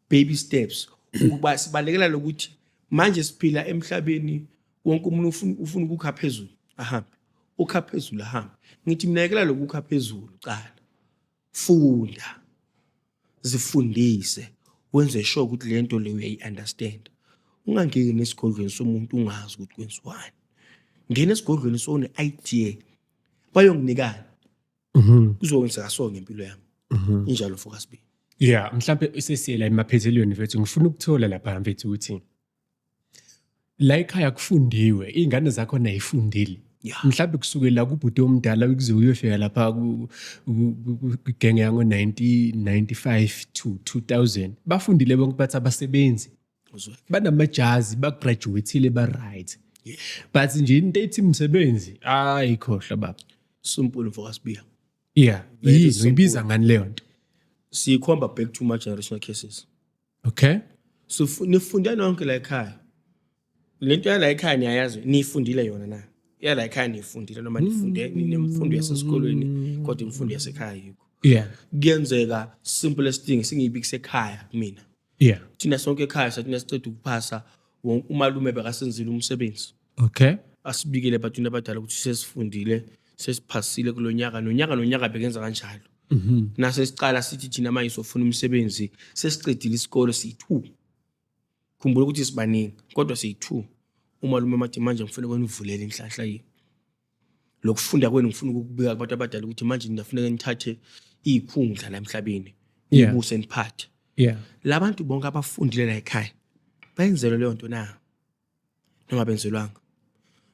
baby steps ukuba sibalekela lokuthi manje siphila emhlabeni wonke umuntu ufuna ukukha phezulu ahambe ukha phezulu ahambe ngithi minekela lokukha phezulu qala funda zifundise wenze sure ukuthi lento le uyayi-understand ungangeni esigodlweni somuntu ungazi ukuthi kwenziwani ngena esigodlweni sone idea bayonginikana kuzokwenzeka so ngempilo yami injalo focus B Yeah, mhlambe sesiyela emaphethelweni mfethu ngifuna ukuthola lapha mfethu ukuthi la ekhaya kufundiwe ingane zakho nayifundile. Yeah. Mhlambe kusukela kubhuti omdala ukuze uyofika lapha kugenge yango 1995 to 2000 bafundile bonke bathi abasebenzi uzwe banamajazi bagraduateile ba right. yeah But nje into ethi umsebenzi ayikhohla baba. simple focus B Yeah, Very yini simple. uyibiza ngani leyo nto? sikhomba back to my generational cases Okay? so nifunda nonke la ekhaya lento yala ekhaya niyayazi nifundile yona na yala ekhaya nifundile noma nifunde nemfundo yasesikolweni kodwa imfundo yasekhaya yikho Yeah. kuyenzeka simplest thing singiyibikise ekhaya mina Yeah. thina sonke ekhaya sathi siceda ukuphasa umalume bekasenzile umsebenzi Okay. asibikele bathu abadala ukuthi sesifundile sesiphasile nonyaka bekenza kanjalo nase siqala sithi thina manje sofuna umsebenzi sesicedile isikole siyi2 khumbula ukuthi sibaningi kodwa siyi2 umalume mathi manje ngifuna ukunivulela inhlahla yini lokufunda kwenu ngifuna ukubika kubantu abadala ukuthi manje ninafuneka nithathe izikhundla la emhlabeni Yeah. nibuse niphathe Yeah. labantu bonke abafundile la ekhaya bayenzelwe leyo nto na noma benzelwanga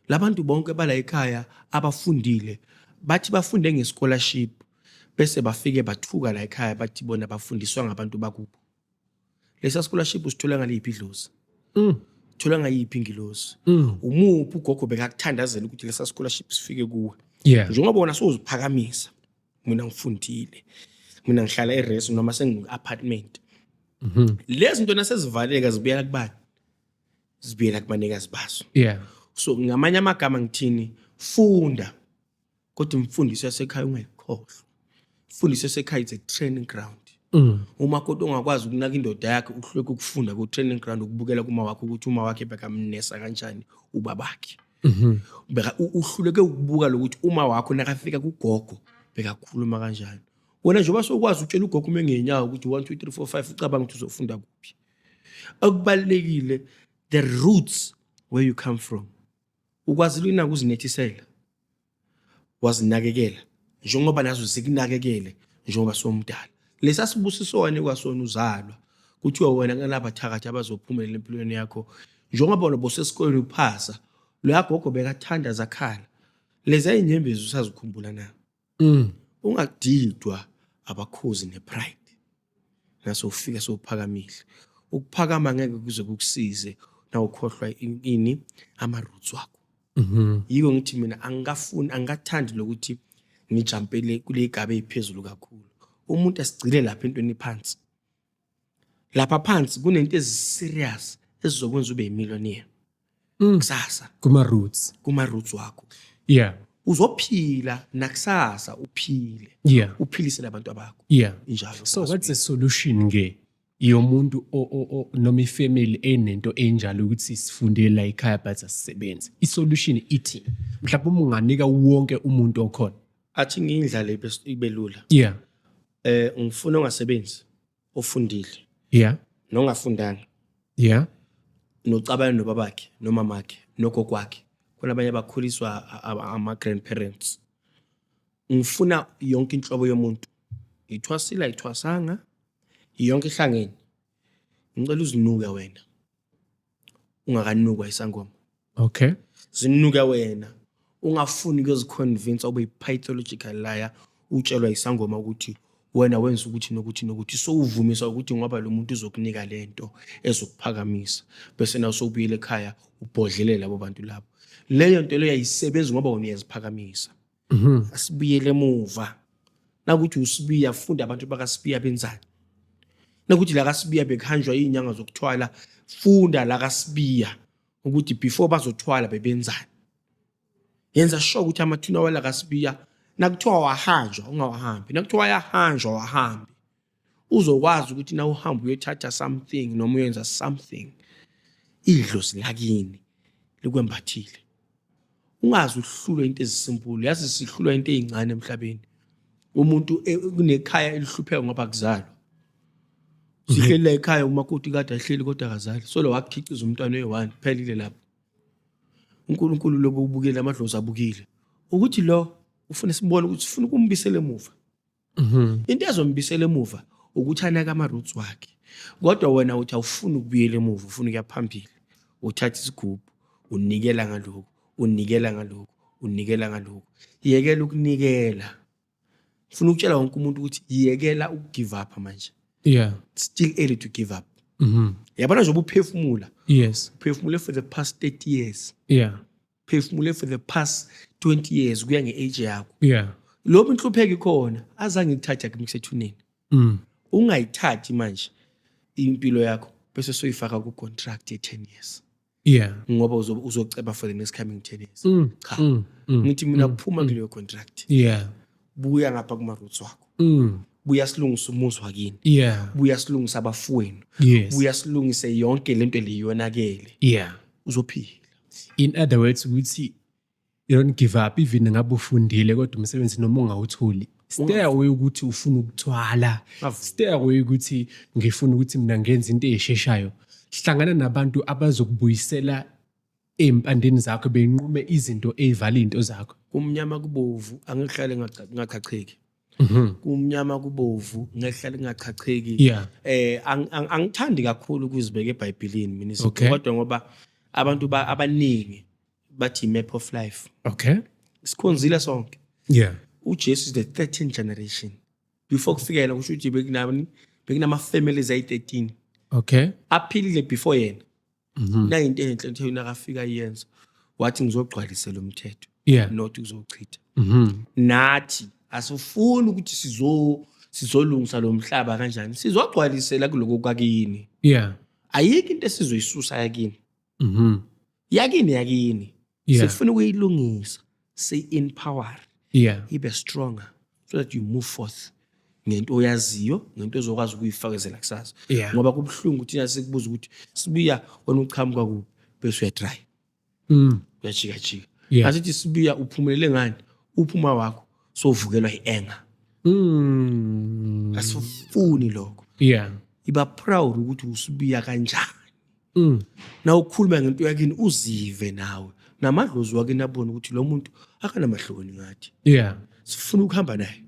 labantu bonke bala ekhaya abafundile bathi bafunde ngescholarship bese bafike bathuka la ekhaya bathi bona bafundiswa ngabantu bakubo lesa scholarship usithola ngaliphi idlozi thola ngayiphi ingilosi umuphi ugogo bekakuthandazela ukuthi lesa scholarship sifike kuwe Yeah. njengoba wona soziphakamisa mina ngifundile mina ngihlala eRes noma sengi-apartment lezi zinto nasezivaleka zibuyela kubani zibuyela kubanikazi bazo Yeah. so ngamanye amagama ngithini funda kodwa imfundiso yasekhaya ungayikhohlwa imfundiso yasekhaya is a training ground uma kodwa ungakwazi ukunaka indoda yakhe uhluleke ukufunda ku training ground ukubukela kuma wakhe ukuthi uma wakhe bekamnesa kanjani ubabakhe beka uhluleke ukubuka lokuthi uma wakho nakafika kugogo bekakhuluma kanjani wena njengoba sokwazi utshela ugogo uma ngenyawo ukuthi 1 2 3 4 5 ucabanga ukuthi uzofunda kuphi akubalekile the roots where you come from ukwazi lina ukuzinethisela wazinakekela njengoba nazo zikunakekele njengoba somdala lesa sibusiso wane kwasona uzalwa kuthiwa wena ngalapha thakathi abazophumelela empilweni yakho njengoba bona bosesikoleni uphasa lo yagogo bekathanda zakhala lezi inyembezi usazikhumbula na ungadidwa abakhozi nepride naso ufika sophakamile ukuphakama ngeke kuze kukusize na ukhohlwa ini ama roots wakho yiko ngithi mina angathandi lokuthi ngijampele kule igaba eziphezulu kakhulu umuntu asigcile lapha entweni phansi lapha phansi kunento eziserious ezizokwenza ube yimillionaire kusasa Kuma roots. kuma roots wakho Yeah. uzophila nakusasa uphile Yeah. uphilise labantu abakho Yeah. injalo So what's the solution ke? Yomuntu noma ifamily enento enjalo ukuthi sifundele la ekhaya but asisebenze. Isolution ithi mhlawumbe uma unganika wonke umuntu okhona. athi ngindlale ibelula Yeah. ngifuna ungasebenzi ofundile Yeah. nongafundanga Yeah. nocabana nobabakhe nomamakhe nogokwakhe khona abanye bakhuliswa ama-grandparents. Ngifuna yonke inhlobo yomuntu, ithwasile ayithwasanga, yonke ihlangene. Ngicela uzinuke wena ungakanukwa isangoma. Okay. Zinuke wena ungafuni ukuziconvince ube pathological liar utshelwa isangoma ukuthi wena wenza ukuthi nokuthi so uvumisa ukuthi ngoba lo muntu uzokunika lento ezokuphakamisa bese nawe sobuyele ekhaya ubhodlele labo bantu labo. Leyo nto leyo ayisebenzi ngoba wena uyaziphakamisa. Asibuyele emuva. Nakuthi usibiya funda abantu bakaSibiya benzani. Nakuthi la kaSibiya bekhanjwa izinyanga zokuthwala funda la kaSibiya ukuthi before bazothwala bebenzani. Yenza sure ukuthi amathuna wala kaSibiya nakuthiwa wahanjwa ungawahambi, nakuthiwa yahanjwa wahambi. Uzokwazi ukuthi na uhamba uyothatha something noma uyenza something idlozi lakini likwembathile. Ungazi uhlulwe into ezisimpulu, yazi sihlulwa into ezincane emhlabeni. Umuntu kunekhaya elihlupheka ngoba kuzalwa. Sihlele ekhaya umakoti kade ahleli kodwa akazali. So lo wakukhiciza umntwana oyi1 phelile lapho. uNkulunkulu lobo ubukele amadlozi abukile. Ukuthi lo ufuna sibone ukuthi ufuna ukumbisela emuva. Into ezombisela emuva ukuthi anaka ama-roots wakhe. Kodwa wena uthi awufuni ukubuyela emuva, ufuna ukuya phambili. Uthatha isigubhu, unikela ngalokho, unikela ngalokho, unikela ngalokho. Yekela ukunikela. Ufuna ukutshela wonke umuntu ukuthi yekela ukugive up manje. Yeah. It's still early to give up. Yabona nje ubuphefumula. Yes. Uphefumule for the past 30 years. Yeah. Uphefumule for the past 20 years kuya nge-age yakho. Yeah. Lobo inhlupheko ikhona azange ngithatha kumsethuneni. Ungayithathi manje impilo yakho bese soyifaka ku contract ye10 years. Yeah. Ngoba uzoceba for the next coming 10 years. Cha. Ngithi mina kuphuma kuleyo contract. Yeah. Buya ngapha kuma roots wakho. Buya silungisa umuzi wakini. Yeah. Buya silungisa abafowenu. Yes. Buya silungise yonke lento leyonakele. Yeah. Uzophila. In other words, ukuthi you don't give up even ngabe ufundile kodwa umsebenzi noma ungawutholi. Stay away ukuthi ufuna ukuthwala. Stay away ukuthi ngifuna ukuthi mina ngenze into ezisheshayo. Hlangana nabantu abazokubuyisela empandeni zakho benqume izinto ezivala into zakho. Kumnyama kubovu angihlale ngachacheki. Kumnyama kubovu ngehlale ngachacheki. Yeah. Angithandi kakhulu ukuzibeka eBhayibhelini mina kodwa ngoba abantu abaningi bathi map of life. Okay. Sikhonzile sonke. Yeah. uJesu is the 13th generation. Before kufika yena kusho ukuthi bekunama families ayi13. Okay. Aphilile before yena. Na into enhle into nakafika yenza. Wathi ngizogcwalisela umthetho. Yeah. Not ukuzochitha. Nathi asifuni ukuthi sizolungisa lo mhlaba kanjani. Sizogcwalisela kuloko kwakini. Yeah. Ayikho into esizoyisusa yakini. Yakini. Yeah. Sifuna ukuyilungisa. Say empower. Yeah. Ibe stronger so that you move forth. Ngento oyaziyo, ngento ozokwazi ukuyifakazela kusasa. Yeah. Ngoba kubhlungu thina sikubuza ukuthi sibuya wena uchamuka kuphi bese uyatry. Uyajika. Yeah. Asithi sibuya uphumelele ngani? Uphuma wakho sovukelwa ienga. Asifuni lokho. Yeah. Iba proud ukuthi usibuya kanjani. Na ukhuluma ngento yakini uzive nawe. Namadlozi wakini abone ukuthi lo muntu akanamahloni ngathi. Yeah. Sifuna ukuhamba naye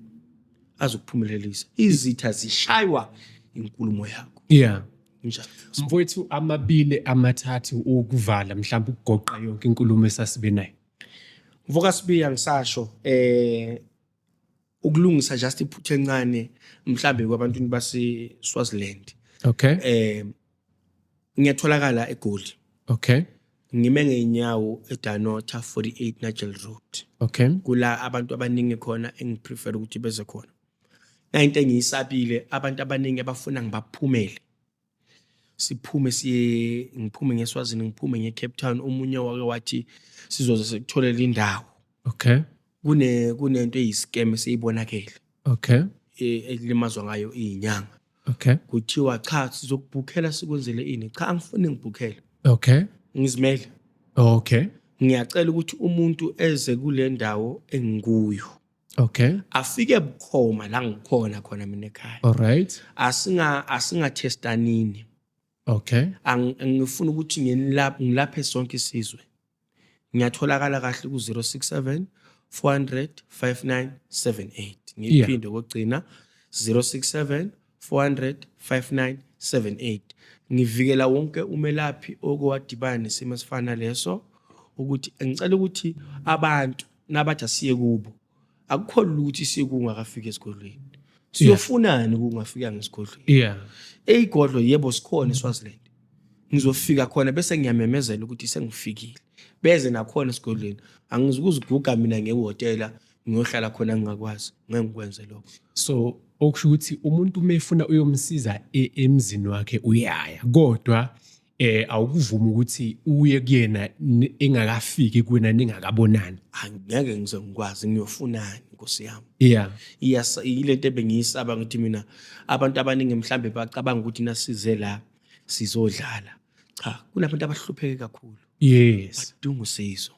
azokuphumelelisa. Izitha zishaywa inkulumo yakho. Yeah. Njalo. Mfowethu amabili amathathu ukuvala mhlawumbe ukugoqa yonke inkulumo esasibe nayo. Mvoka Sibiya ngisasho ukulungisa just iphuthe encane mhlambe kwabantu base Swaziland. Okay. Ngiyatholakala eGoli. Okay. Ngime ngeenyawo eDanota 48 Nigel Road. Okay. Kula abantu abaningi khona engiprefer ukuthi beze khona. Na into engiyisabile abantu abaningi abafuna ngibaphumele. Ngiphume ngeSwazini ngiphume ngeCape Town omunye wake wathi sizoze sikutholela indawo. Okay. Kunento eyiscam esiyibonakele. Okay. Elimazwa ngayo izinyanga. Okay. Kuthiwa cha sizokubhukhela sikwenzele ini? Cha angifuni ngibhukhele. Okay. Ngizimele. Okay. Ngiyacela ukuthi umuntu eze kule ndawo engikuyo. Okay. afike bukhoma la ngikhona khona mina ekhaya All right. asingathestanini Okay. ngifuna ukuthi ngilaphe sonke isizwe ngiyatholakala kahle ku 067 400 5978 ngiphinde kokugcina 067 400 5978 ngivikela wonke umelaphi okwadibana nesimo esifana leso ukuthi ngicela ukuthi abantu nabathi asiye kubo akukholwa ukuthi siye kungakafika esigodlweni siyofunani kungafika ngesigodlweni Yeah. eyigodlo yebo sikhona eSwaziland ngizofika khona bese ngiyamemezela ukuthi sengifikile beze nakhona esigodlweni angizukuziguga mina ngehotela ngiyohlala khona ngingakwazi ngeke ngikwenze lokho. So okusho ukuthi umuntu umefuna uyomsiza emzini wakhe uyaya kodwa awukuvuma ukuthi uye kuyena engakafiki kuwena ningakabonani. Angeke ngize ngikwazi ngiyofunani Nkosi yami. Yeah. Yilento ebengiyisaba ngithi mina abantu abaningi mhlambe bacabanga ukuthi nasize la sizodlala. Cha, kunabantu abahlupheke kakhulu. Yes. Badinga usizo.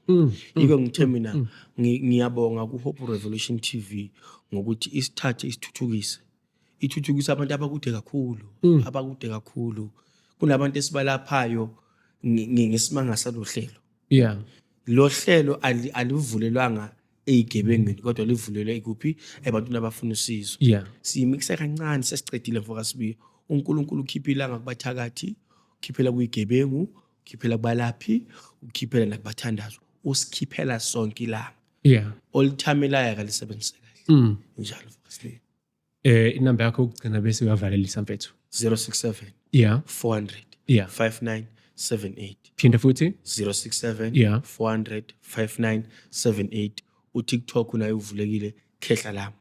Yiko ngithe mina ngiyabonga ku Hope Revolution TV ngokuthi isithathe isithuthukise. Ithuthukisa abantu abakude kakhulu. Kunabantu esibalaphayo ngesimanga salohlelo. Yeah. Lo hlelo alivulelwanga eyigebengeni kodwa livulelwe ikuphi ebantwini abafuna usizo. Yeah. Siyimixe kancane sesicedile mfoka sibiyo. uNkulunkulu ukhipha ilanga kubathakathi, ukhiphela kuyigebengu, ukhiphela kubalaphi, ukhiphela nakubathandazo. Usikhiphela sonke ilanga. Yeah. Olithamelayo akalisebenzise kahle. Njalo mfoka sibiyo. Inamba yakho ukugcina bese uyavalelisa mfethu. 067 Yeah. 400 Yeah. 5978. Phinda futhi 067 Yeah. 400 5978. uTikTok nayo uvulekile khehla lami.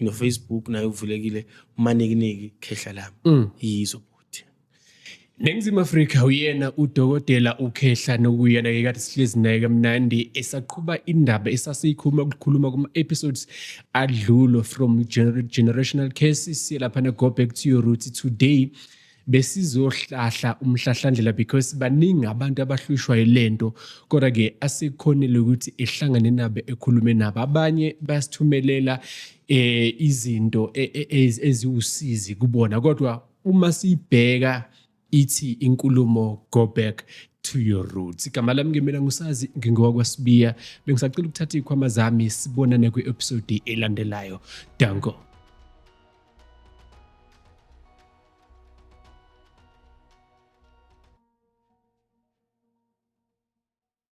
No Facebook nayo uvulekile manekineki khehla lami. Yizo buthi. Ningizimu Afrika uyena udokotela uKhehla nokuyena ke kade sihlezi naye kamnandi esaqhuba indaba esasiyikhuluma kuma episodes adlulo from generational cases lapha na go back to your roots. Today besizohlahla umhlahlandlela because baningi abantu abahlushwa yilento kodwa ke asikhonile ukuthi ehlangane nabe ekhulume nabo. Abanye basithumelela izinto eziwusizi kubona kodwa uma sibheka ithi inkulumo go back to your roots. Igama lami ngemina ngusazi ngingowakwaSibiya. Bengisacela ukuthatha ikhwama zami sibonane kwi-episode elandelayo. Danko.